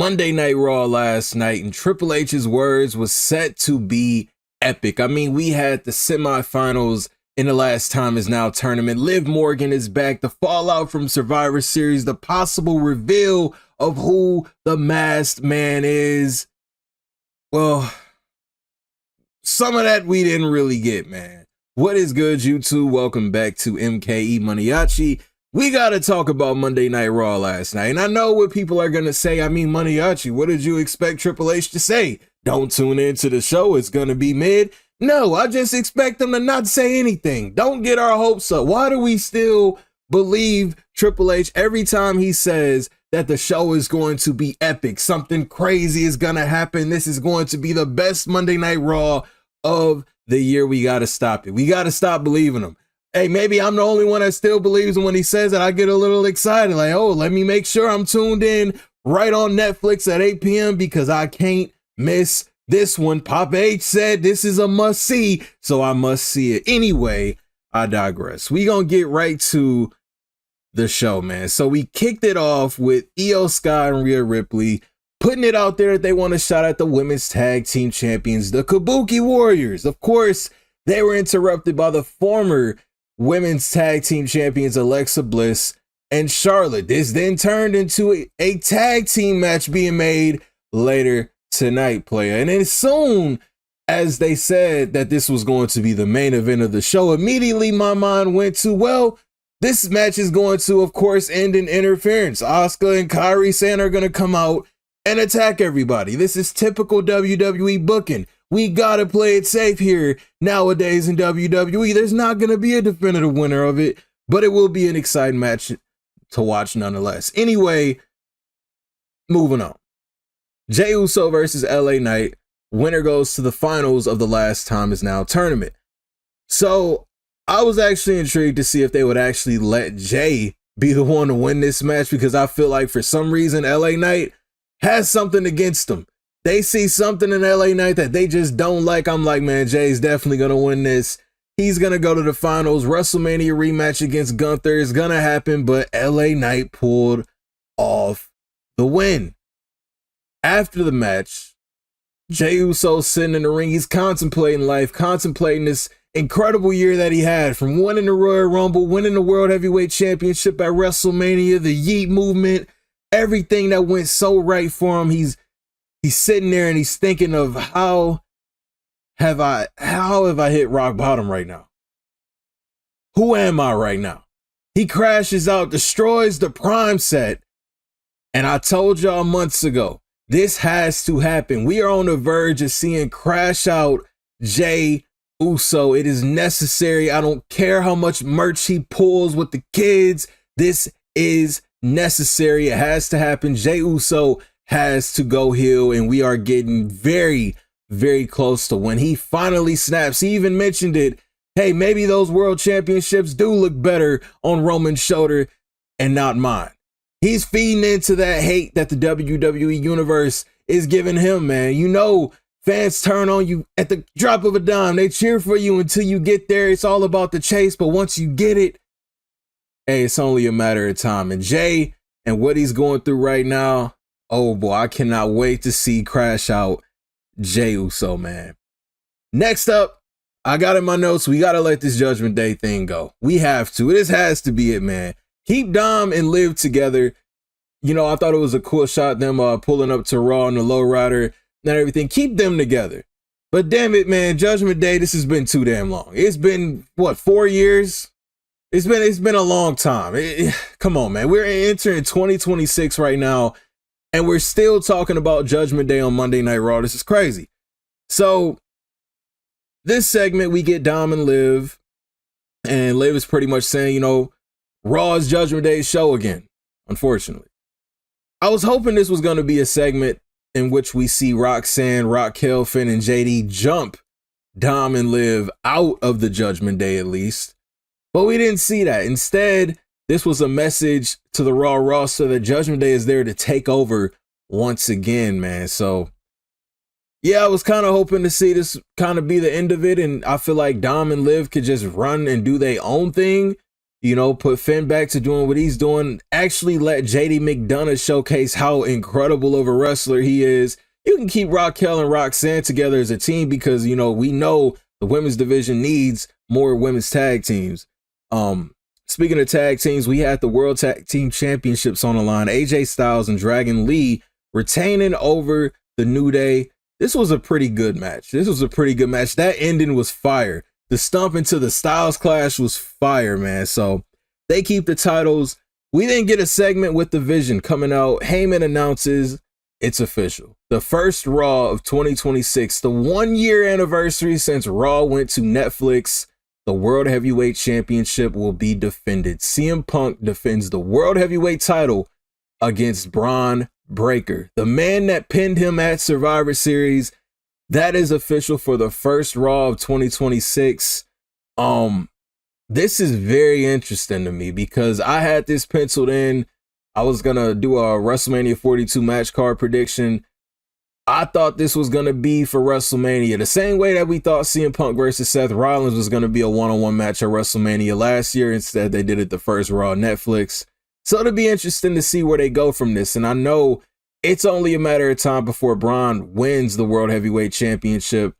Monday Night Raw last night, and Triple H's words was set to be epic. I mean, we had the semifinals in the Last Time Is Now tournament. Liv Morgan is back. The fallout from Survivor Series, the possible reveal of who the masked man is. Well, some of that we didn't really get, man. What is good, YouTube? Welcome back to MKE MANIACI. We got to talk about Monday Night Raw last night. And I know what people are going to say. I mean, MANIACI, what did you expect Triple H to say? Don't tune into the show. It's going to be mid. No, I just expect them to not say anything. Don't get our hopes up. Why do we still believe Triple H every time he says that the show is going to be epic? Something crazy is going to happen. This is going to be the best Monday Night Raw of the year. We got to stop it. We got to stop believing him. Hey, maybe I'm the only one that still believes him when he says it. I get a little excited, like, oh, let me make sure I'm tuned in right on Netflix at 8 p.m. because I can't miss this one. Papa H said this is a must see, so I must see it. Anyway, I digress. We gonna get right to the show, man. So we kicked it off with Io Sky and Rhea Ripley putting it out there that they want a shot at the women's tag team champions, the Kabuki Warriors. Of course, they were interrupted by the former women's tag team champions Alexa Bliss and Charlotte. This then turned into a tag team match being made later tonight, player. And as soon as they said that this was going to be the main event of the show, immediately my mind went to, well, this match is going to, of course, end in interference. Asuka and Kairi Sane are going to come out and attack everybody. This is typical WWE booking. We gotta play it safe here nowadays in WWE. There's not gonna be a definitive winner of it, but it will be an exciting match to watch nonetheless. Anyway, moving on. Jey Uso versus LA Knight. Winner goes to the finals of the Last Time Is Now tournament. So I was actually intrigued to see if they would actually let Jey be the one to win this match, because I feel like for some reason LA Knight has something against him. They see something in LA Knight that they just don't like. I'm like, man, Jay's definitely going to win this. He's going to go to the finals. WrestleMania rematch against Gunther is going to happen, but LA Knight pulled off the win. After the match, Jey Uso sitting in the ring. He's contemplating life, contemplating this incredible year that he had, from winning the Royal Rumble, winning the World Heavyweight Championship at WrestleMania, the Yeet movement, everything that went so right for him. He's sitting there and he's thinking of how have I hit rock bottom right now? Who am I right now? He crashes out, destroys the Prime set. And I told y'all months ago, this has to happen. We are on the verge of seeing Crash Out Jey Uso. It is necessary. I don't care how much merch he pulls with the kids. This is necessary. It has to happen. Jey Uso has to go heel, and we are getting very, very close to when he finally snaps. He even mentioned it. Hey, maybe those world championships do look better on Roman's shoulder and not mine. He's feeding into that hate that the WWE universe is giving him, man. You know, fans turn on you at the drop of a dime. They cheer for you until you get there. It's all about the chase, but once you get it, hey, it's only a matter of time. And Jey and what he's going through right now, oh boy, I cannot wait to see Crash Out Jey Uso, man. Next up, I got in my notes, we got to let this Judgment Day thing go. We have to. This has to be it, man. Keep Dom and Liv together. You know, I thought it was a cool shot, them pulling up to Raw and the lowrider and everything. Keep them together. But damn it, man, Judgment Day, this has been too damn long. It's been, what, 4 years? It's been a long time. Come on, man. We're entering 2026 right now, and we're still talking about Judgment Day on Monday Night Raw. This is crazy. So this segment, we get Dom and Liv is pretty much saying, you know, Raw is Judgment Day's show again, unfortunately. I was hoping this was going to be a segment in which we see Roxanne, Raquel, Finn, and JD jump Dom and Liv out of the Judgment Day at least, but we didn't see that. Instead, this was a message to the Raw roster that Judgment Day is there to take over once again, man. So, yeah, I was kind of hoping to see this kind of be the end of it, and I feel like Dom and Liv could just run and do their own thing. put Finn back to doing what he's doing. Actually let JD McDonough showcase how incredible of a wrestler he is. You can keep Raquel and Roxanne together as a team because, we know the women's division needs more women's tag teams. Speaking of tag teams, we had the World Tag Team Championships on the line. AJ Styles and Dragon Lee retaining over the New Day. This was a pretty good match. That ending was fire. The stomp into the Styles Clash was fire, man. So they keep the titles. We then get a segment with the Vision coming out. Heyman announces it's official. The first Raw of 2026, the 1-year anniversary since Raw went to Netflix. The World Heavyweight Championship will be defended. CM Punk defends the World Heavyweight title against Braun Breaker, the man that pinned him at Survivor Series. That is official for the first Raw of 2026. This is very interesting to me because I had this penciled in. I was going to do a WrestleMania 42 match card prediction. I thought this was going to be for WrestleMania, the same way that we thought CM Punk versus Seth Rollins was going to be a one-on-one match at WrestleMania last year. Instead, they did it the first Raw on Netflix. So it'll be interesting to see where they go from this. And I know it's only a matter of time before Braun wins the World Heavyweight Championship.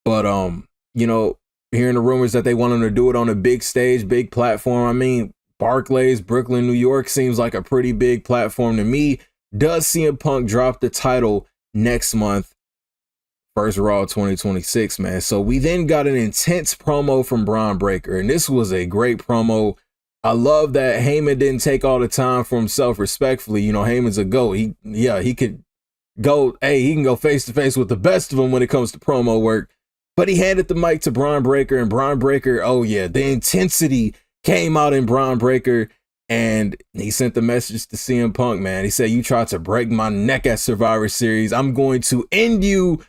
But, hearing the rumors that they want him to do it on a big stage, big platform. I mean, Barclays, Brooklyn, New York seems like a pretty big platform to me. Does CM Punk drop the title next month? First Raw 2026, man. So we then got an intense promo from Braun Breaker, and this was a great promo. I love that Heyman didn't take all the time for himself respectfully. Heyman's a GOAT. He can go face to face with the best of them when it comes to promo work. But he handed the mic to Braun Breaker, and Braun Breaker, the intensity came out in Braun Breaker, and he sent the message to CM Punk, man. He said, "You tried to break my neck at Survivor Series. I'm going to end you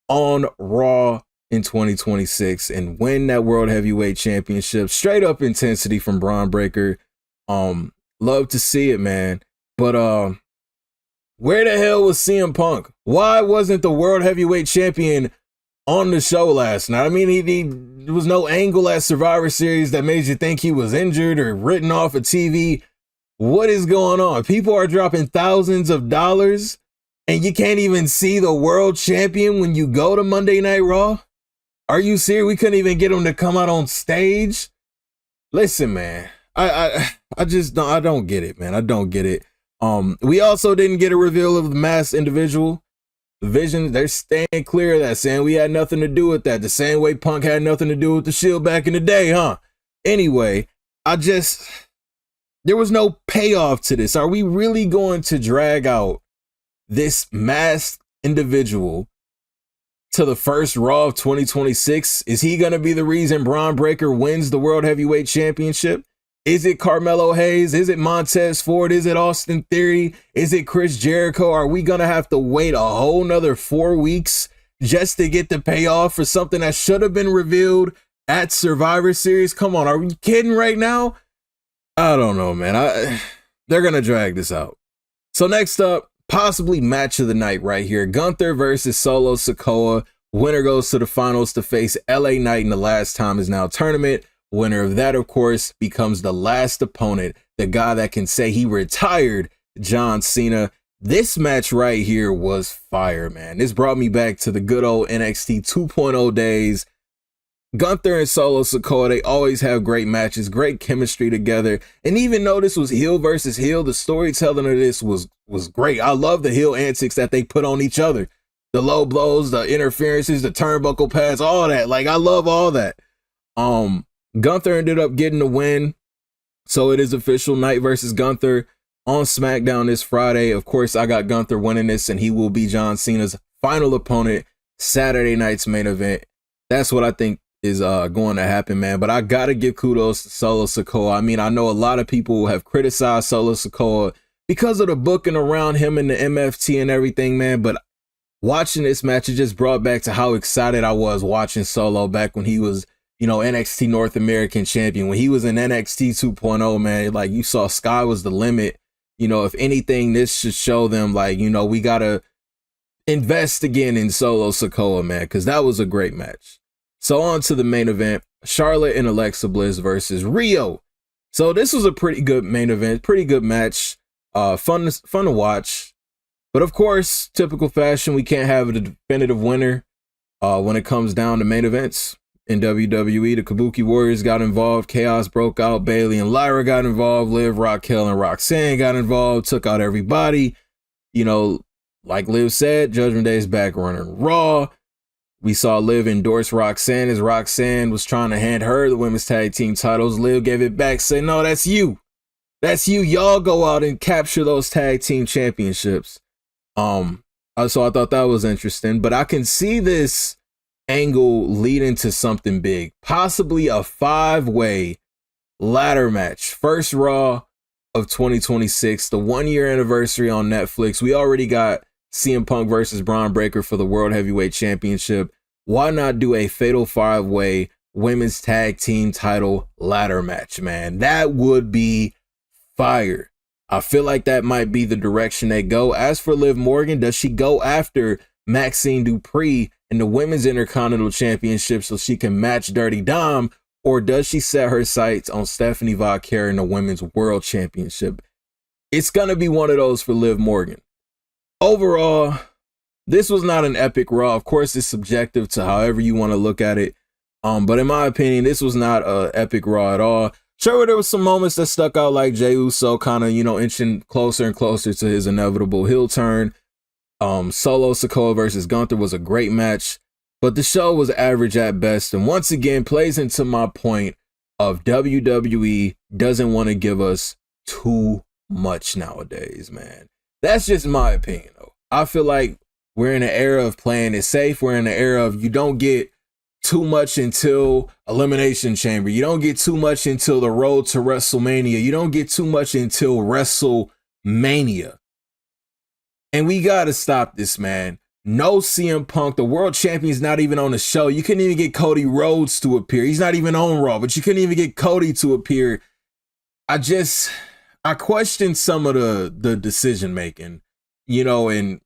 on Raw in 2026 and win that World Heavyweight Championship." Straight up intensity from Braun Breaker. Love to see it, man. But where the hell was CM Punk? Why wasn't the World Heavyweight Champion on the show last night? I mean, there was no angle at Survivor Series that made you think he was injured or written off of TV. What is going on? People are dropping thousands of dollars and you can't even see the world champion when you go to Monday Night Raw? Are you serious? We couldn't even get him to come out on stage? Listen, man, I don't get it, man. I don't get it. We also didn't get a reveal of the masked individual. The Vision, they're staying clear of that, saying we had nothing to do with that. The same way Punk had nothing to do with the Shield back in the day, huh? Anyway, there was no payoff to this. Are we really going to drag out this masked individual to the first Raw of 2026? Is he going to be the reason Braun Breaker wins the World Heavyweight Championship? Is it Carmelo Hayes? Is it Montez Ford? Is it Austin Theory? Is it Chris Jericho? Are we going to have to wait a whole nother 4 weeks just to get the payoff for something that should have been revealed at Survivor Series? Come on, are we kidding right now? I don't know, man. They're going to drag this out. So next up, possibly match of the night right here. Gunther versus Solo Sikoa. Winner goes to the finals to face LA Knight in the Last Time Is Now tournament. Winner of that, of course, becomes the last opponent, the guy that can say he retired John Cena. This match right here was fire, man. This brought me back to the good old NXT 2.0 days. Gunther and Solo Sikoa, they always have great matches, great chemistry together. And even though this was heel versus heel, the storytelling of this was great. I love the heel antics that they put on each other. The low blows, the interferences, the turnbuckle pads, all that. Like, I love all that. Gunther ended up getting the win. So it is official, Knight versus Gunther on SmackDown this Friday. Of course, I got Gunther winning this, and he will be John Cena's final opponent Saturday night's main event. That's what I think is going to happen, man. But I got to give kudos to Solo Sikoa. I mean, I know a lot of people have criticized Solo Sikoa because of the booking around him and the MFT and everything, man. But watching this match, it just brought back to how excited I was watching Solo back when he was, NXT North American champion. When he was in NXT 2.0, man, like, you saw sky was the limit. If anything, this should show them, like, we got to invest again in Solo Sikoa, man, because that was a great match. So on to the main event, Charlotte and Alexa Bliss versus Rio So this was a pretty good main event, pretty good match, fun to watch. But of course, typical fashion, we can't have a definitive winner when it comes down to main events. In WWE, the Kabuki Warriors got involved, Chaos broke out, Bayley and Lyra got involved, Liv, Raquel, and Roxanne got involved, took out everybody. You know, like Liv said, Judgment Day is back running Raw. We saw Liv endorse Roxanne as Roxanne was trying to hand her the women's tag team titles. Liv gave it back, saying, no, that's you. That's you. Y'all go out and capture those tag team championships. So I thought that was interesting, but I can see this angle leading to something big, possibly a 5-way ladder match. First Raw of 2026, the 1-year anniversary on Netflix. We already got CM Punk versus Braun Breaker for the World Heavyweight Championship. Why not do a fatal 5-way women's tag team title ladder match, man? That would be fire. I feel like that might be the direction they go. As for Liv Morgan, does she go after Maxine Dupree in the Women's Intercontinental Championship so she can match Dirty Dom, or does she set her sights on Stephanie Valkyrie in the Women's World Championship? It's going to be one of those for Liv Morgan. Overall, this was not an epic Raw. Of course, it's subjective to however you want to look at it. But in my opinion, this was not an epic Raw at all. Sure, there was some moments that stuck out, like Jey Uso kind of, inching closer and closer to his inevitable heel turn. Solo Sikoa versus Gunther was a great match, but the show was average at best. And once again, plays into my point of WWE doesn't want to give us too much nowadays, man. That's just my opinion, though. I feel like we're in an era of playing it safe. We're in an era of you don't get too much until Elimination Chamber. You don't get too much until the road to WrestleMania. You don't get too much until WrestleMania. And we got to stop this, man. No CM Punk. The world champion's not even on the show. You couldn't even get Cody Rhodes to appear. He's not even on Raw, but you couldn't even get Cody to appear. I questioned some of the decision making, and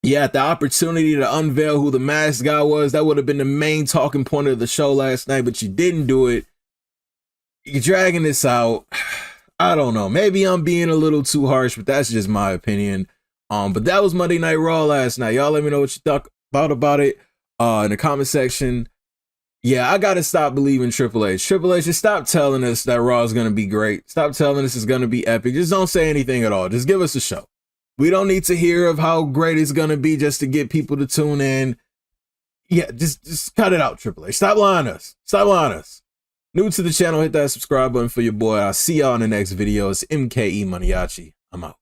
yeah, the opportunity to unveil who the masked guy was, that would have been the main talking point of the show last night, but you didn't do it. You're dragging this out. I don't know. Maybe I'm being a little too harsh, but that's just my opinion. But that was Monday Night Raw last night. Y'all let me know what you thought about it in the comment section. Yeah, I got to stop believing Triple H. Triple H, just stop telling us that Raw is going to be great. Stop telling us it's going to be epic. Just don't say anything at all. Just give us a show. We don't need to hear of how great it's going to be just to get people to tune in. Yeah, just cut it out, Triple H. Stop lying us. Stop lying us. New to the channel, hit that subscribe button for your boy. I'll see y'all in the next video. It's MKE Maniaci. I'm out.